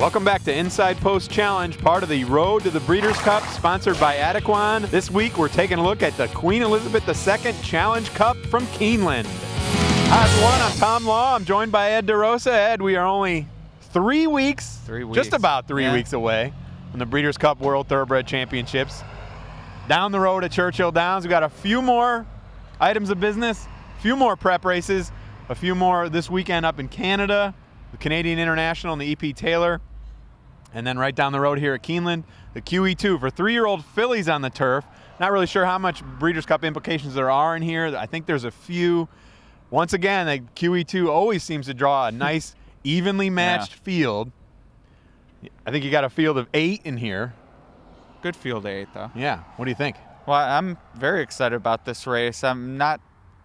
Welcome back to Inside Post Challenge, part of the Road to the Breeders' Cup, sponsored by Adequan. This week, we're taking a look at the Queen Elizabeth II Challenge Cup from Keeneland. Hi, everyone. I'm Tom Law. I'm joined by Ed DeRosa. Ed, we are only 3 weeks, just about three weeks away from the Breeders' Cup World Thoroughbred Championships. Down the road at Churchill Downs, we've got a few more items of business, a few more prep races, a few more this weekend up in Canada, the Canadian International and the EP Taylor. And then right down the road here at Keeneland, the QE2 for 3-year-old fillies on the turf. Not really sure how much Breeders' Cup implications there are in here. I think there's a few. Once again, the QE2 always seems to draw a nice, evenly matched field. I think you got a field of 8 in here. Good field of 8, though. Yeah. What do you think? Well, I'm very excited about this race. I'm not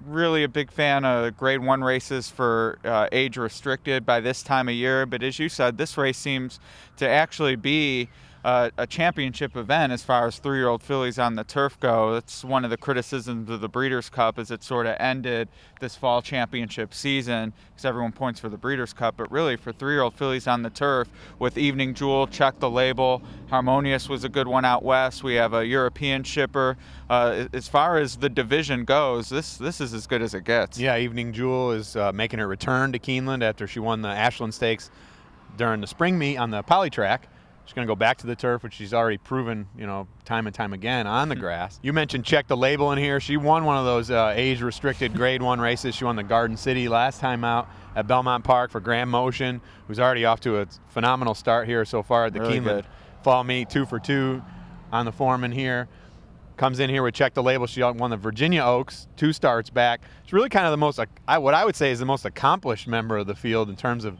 really a big fan of Grade 1 races for age restricted by this time of year, but as you said, this race seems to actually be a championship event as far as 3-year-old fillies on the turf go. That's one of the criticisms of the Breeders' Cup, is it sort of ended this fall championship season because everyone points for the Breeders' Cup, but really for 3-year-old fillies on the turf with Evening Jewel, Check the Label, Harmonious was a good one out west. We have a European shipper. As far as the division goes, this is as good as it gets. Yeah, Evening Jewel is making her return to Keeneland after she won the Ashland Stakes during the spring meet on the poly track. She's going to go back to the turf, which she's already proven, you know, time and time again on the grass. You mentioned Check the Label in here. She won one of those age-restricted Grade 1 races. She won the Garden City last time out at Belmont Park for Grand Motion, who's already off to a phenomenal start here so far at the Keeneland Fall Meet, 2 for 2 on the Foreman here. Comes in here with Check the Label. She won the Virginia Oaks 2 starts back. She's really kind of the most, what I would say is the most accomplished member of the field in terms of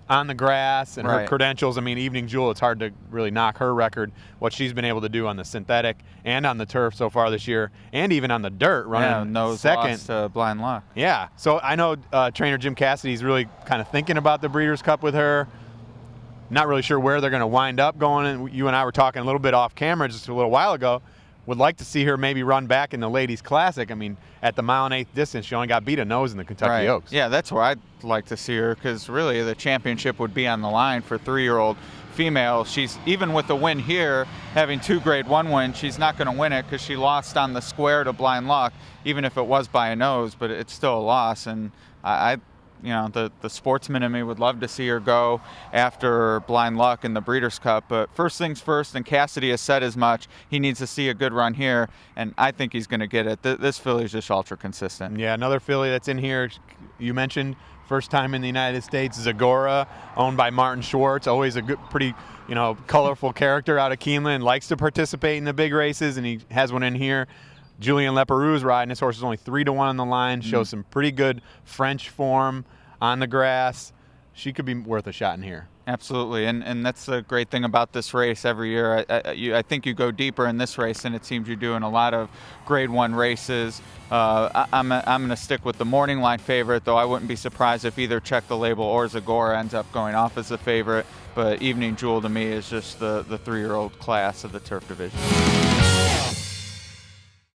on the grass and her credentials. I mean, Evening Jewel, it's hard to really knock her record, what she's been able to do on the synthetic and on the turf so far this year, and even on the dirt, running second to Blind Luck. Yeah, so I know trainer Jim Cassidy's really kind of thinking about the Breeders' Cup with her. Not really sure where they're going to wind up going. And you and I were talking a little bit off camera just a little while ago. Would like to see her maybe run back in the Ladies Classic. I mean, at the 1.8 distance, she only got beat a nose in the Kentucky Oaks. Yeah, that's where I'd like to see her, because really the championship would be on the line for 3-year-old female. She's, even with the win here, having 2 Grade 1 wins, she's not going to win it because she lost on the square to Blind Luck, even if it was by a nose, but it's still a loss. And you know, the sportsman in me would love to see her go after Blind Luck in the Breeders' Cup. But first things first, and Cassidy has said as much, he needs to see a good run here, and I think he's going to get it. This filly is just ultra consistent. Yeah, another filly that's in here, you mentioned, first time in the United States, Zagora, owned by Martin Schwartz, always a good, pretty, you know, colorful character out of Keeneland, likes to participate in the big races, and he has one in here. Julien Leperoux's riding. This horse is only 3-1 on the line, shows some pretty good French form on the grass. She could be worth a shot in here. Absolutely, and that's the great thing about this race every year. I think you go deeper in this race, and it seems you're doing a lot of Grade 1 races. I'm going to stick with the morning line favorite, though I wouldn't be surprised if either Check the Label or Zagora ends up going off as a favorite. But Evening Jewel to me is just the 3-year-old class of the turf division.